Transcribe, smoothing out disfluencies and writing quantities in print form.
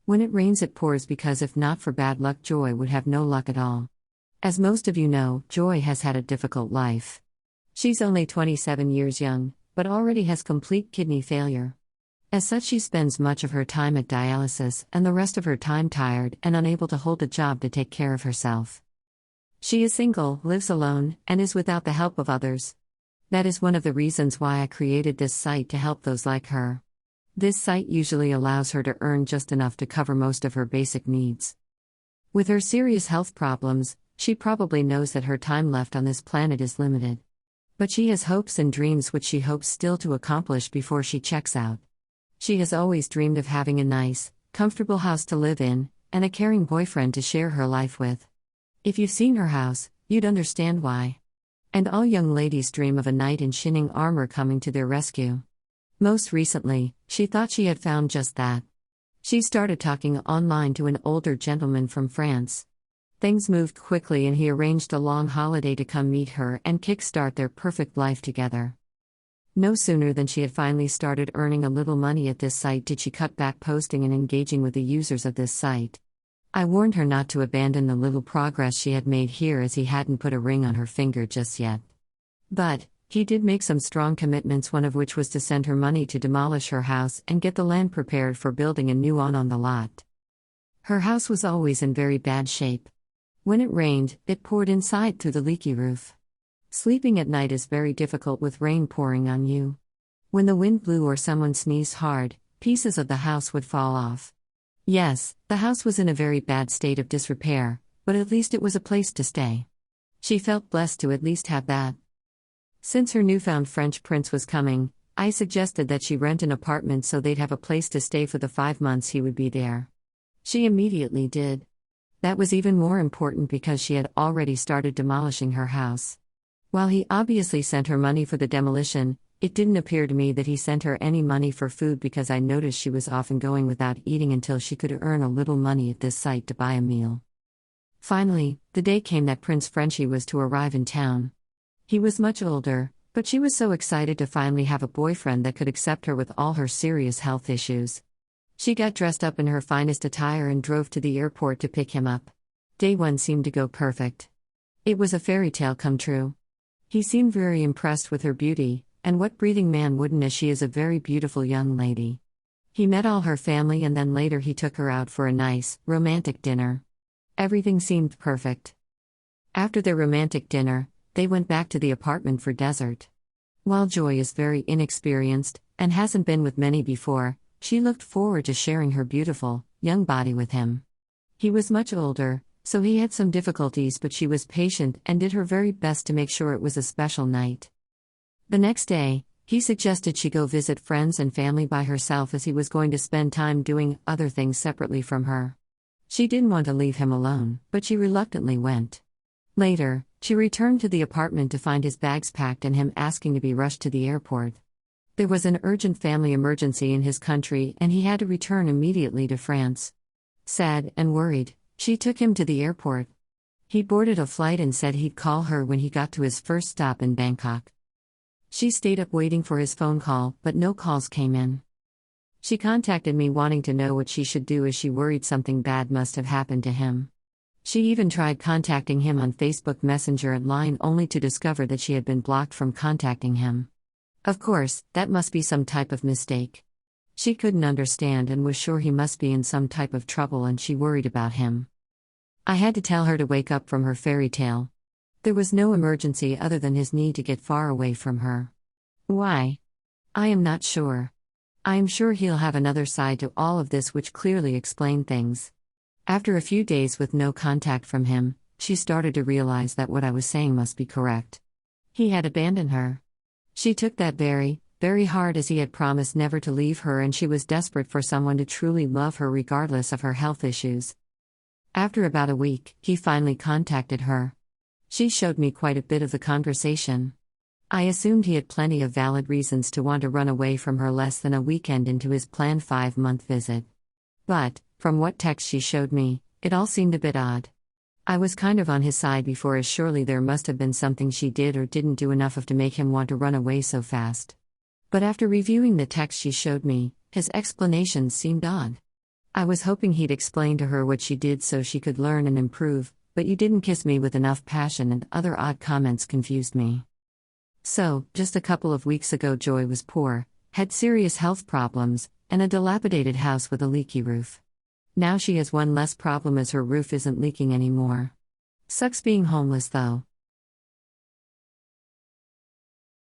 When it rains it pours because if not for bad luck Joy would have no luck at all. As most of you know, Joy has had a difficult life. She's only 27 years young, but already has complete kidney failure. As such, she spends much of her time at dialysis and the rest of her time tired and unable to hold a job to take care of herself. She is single, lives alone, and is without the help of others. That is one of the reasons why I created this site to help those like her. This site usually allows her to earn just enough to cover most of her basic needs. With her serious health problems, she probably knows that her time left on this planet is limited. But she has hopes and dreams which she hopes still to accomplish before she checks out. She has always dreamed of having a nice, comfortable house to live in, and a caring boyfriend to share her life with. If you've seen her house, you'd understand why. And all young ladies dream of a knight in shinning armor coming to their rescue. Most recently, she thought she had found just that. She started talking online to an older gentleman from France. Things moved quickly and he arranged a long holiday to come meet her and kickstart their perfect life together. No sooner than she had finally started earning a little money at this site did she cut back posting and engaging with the users of this site. I warned her not to abandon the little progress she had made here as he hadn't put a ring on her finger just yet. But he did make some strong commitments, one of which was to send her money to demolish her house and get the land prepared for building a new one on the lot. Her house was always in very bad shape. When it rained, it poured inside through the leaky roof. Sleeping at night is very difficult with rain pouring on you. When the wind blew or someone sneezed hard, pieces of the house would fall off. Yes, the house was in a very bad state of disrepair, but at least it was a place to stay. She felt blessed to at least have that. Since her newfound French prince was coming, I suggested that she rent an apartment so they'd have a place to stay for the 5 months he would be there. She immediately did. That was even more important because she had already started demolishing her house. While he obviously sent her money for the demolition, it didn't appear to me that he sent her any money for food because I noticed she was often going without eating until she could earn a little money at this site to buy a meal. Finally, the day came that Prince Frenchie was to arrive in town. He was much older, but she was so excited to finally have a boyfriend that could accept her with all her serious health issues. She got dressed up in her finest attire and drove to the airport to pick him up. Day 1 seemed to go perfect. It was a fairy tale come true. He seemed very impressed with her beauty, and what breathing man wouldn't, as she is a very beautiful young lady. He met all her family and then later he took her out for a nice, romantic dinner. Everything seemed perfect. After their romantic dinner, they went back to the apartment for dessert. While Joy is very inexperienced, and hasn't been with many before, she looked forward to sharing her beautiful, young body with him. He was much older, so he had some difficulties, but she was patient and did her very best to make sure it was a special night. The next day, he suggested she go visit friends and family by herself as he was going to spend time doing other things separately from her. She didn't want to leave him alone, but she reluctantly went. Later, she returned to the apartment to find his bags packed and him asking to be rushed to the airport. There was an urgent family emergency in his country and he had to return immediately to France. Sad and worried, she took him to the airport. He boarded a flight and said he'd call her when he got to his first stop in Bangkok. She stayed up waiting for his phone call, but no calls came in. She contacted me wanting to know what she should do as she worried something bad must have happened to him. She even tried contacting him on Facebook Messenger and Line only to discover that she had been blocked from contacting him. Of course, that must be some type of mistake. She couldn't understand and was sure he must be in some type of trouble and she worried about him. I had to tell her to wake up from her fairy tale. There was no emergency other than his need to get far away from her. Why? I am not sure. I am sure he'll have another side to all of this which clearly explained things. After a few days with no contact from him, she started to realize that what I was saying must be correct. He had abandoned her. She took that very, very hard as he had promised never to leave her and she was desperate for someone to truly love her regardless of her health issues. After about a week, he finally contacted her. She showed me quite a bit of the conversation. I assumed he had plenty of valid reasons to want to run away from her less than a weekend into his planned 5-month visit. But, from what text she showed me, it all seemed a bit odd. I was kind of on his side before, as surely there must have been something she did or didn't do enough of to make him want to run away so fast. But after reviewing the text she showed me, his explanations seemed odd. I was hoping he'd explain to her what she did so she could learn and improve, but you didn't kiss me with enough passion, and other odd comments confused me. So, just a couple of weeks ago, Joy was poor, had serious health problems, and a dilapidated house with a leaky roof. Now she has one less problem, as her roof isn't leaking anymore. Sucks being homeless though.